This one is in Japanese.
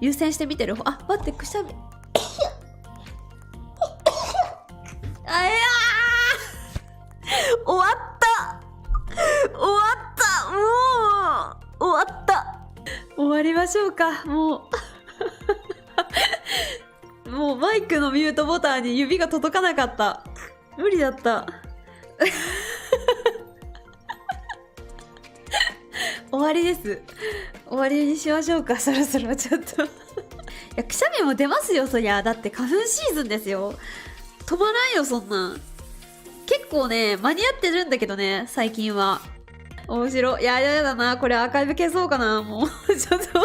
優先して見てる方。あ、待って、くしゃみ。あ、いやー終わった終わったもう終わった。終わりましょうか。もうもうマイクのミュートボタンに指が届かなかった。無理だった終わりです。終わりにしましょうか。そろそろちょっといや、くしゃみも出ますよ、そりゃ。だって花粉シーズンですよ。止まらんよ、そんなん。結構ね、間に合ってるんだけどね、最近は。面白い。いや、やだな。これアーカイブ消そうかな、もう。ちょっと